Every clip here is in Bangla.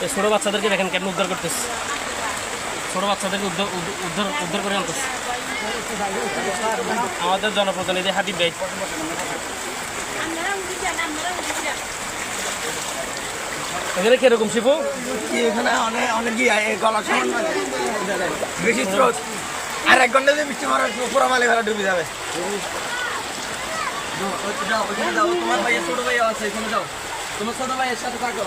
এই ছোট বাচ্চাদেরকে দেখেন কেমন উদ্ধার করতেছে, ছোট বাচ্চাদেরকে উদ্ধার করে আনতেছে আমাদের জনপ্রতিনিধি হাবিব ভাই। এখানে কিরকম শিপু? এখানে অনেক গলা বেশি স্রোত, আর 1 ঘন্টা যদি বৃষ্টি মারা পুরো মালে ঘরে ডুবে যাবে। তোমার ভাইয়া ছোট ভাইয়া আছে, এখানে যাও, তোমার ছোট ভাইয়ের সাথে থাকো।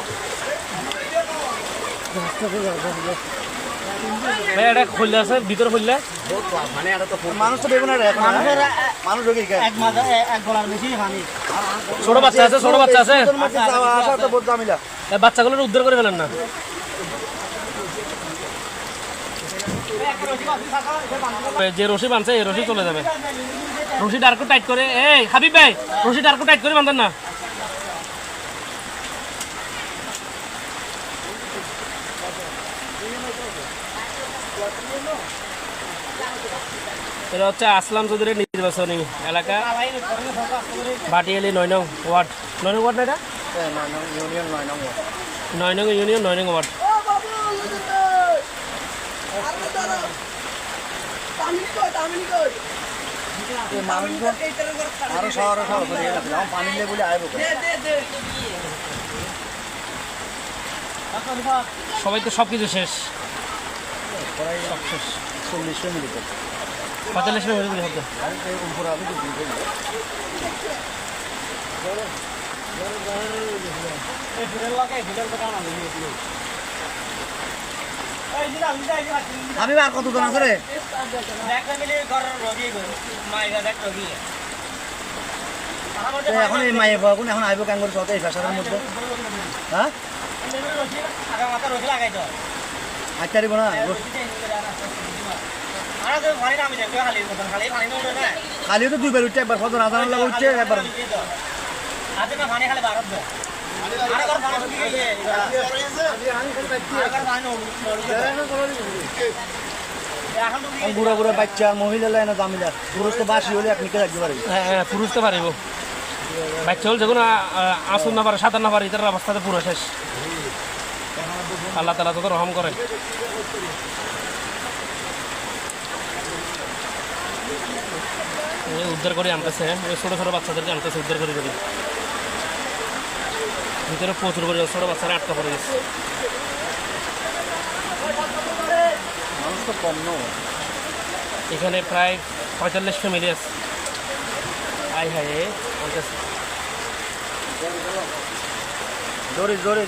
ভাই এটা খুললে আছে, ভিতরে খুললে মানে মানুষ তো বেগুন মানুষ এক গলার বেশি পানি। ছোট বাচ্চা আছে, ছোট বাচ্চা আছে, জামিলা বাচ্চাগুলোর উদ্ধার করে ফেলেন না। যে রশি বাঁধছে এই রশি চলে যাবে, রশি ডার্কো টাইট করে। এই হাবিব ভাই, রশি ডার্কো টাইট করে বাঁধেন না। এটা হচ্ছে আসলাম চৌধুরীর নির্বাচনী এলাকা, ভাটিয়ালি 9 নং ওয়ার্ড। 9 নং ওয়ার্ড না এটা? 9 নং ইউনিয়ন 9 নং ওয়ার্ড। সবাই তো সবকিছু শেষ, সব শেষ। 40 মিনিট 45 মিনিট হবে। আমি আর কত জন আছে রে? এখন এই মায়ে এখন এখন আইব কেন করে এই ভাষার মধ্যে? হ্যাঁ আচ্ছারিব না, খালি তো 2 বার উঠছে, একবার ফটো রাজানোর লাগে উঠছে, একবার বুড়া বুড়া বাচ্চা মহিলা লাইনে জামিলা, পুরুষ তো বাসি হলে আপনি কে রাখতে পারবে? হ্যাঁ পুরুষ তো পারিব, বাচ্চা হল যখন আসুন না পারে, সাঁতার না পারে, এটার অবস্থাতে পুরো শেষ। আল্লাহ তালা তো রহম করে। উদ্ধার করে আনতেছে, ছোটো ছোটো বাচ্চাদেরকে আনতেছে উদ্ধার করে করে। ভিতরে প্রচুর পরিমাণ ছোটো বাচ্চারা আটকা পড়ে গেছে। মানুষ তো কম নয় এখানে প্রায় 45 ফ্যামিলি আছে। আই হায় জোরে জোরে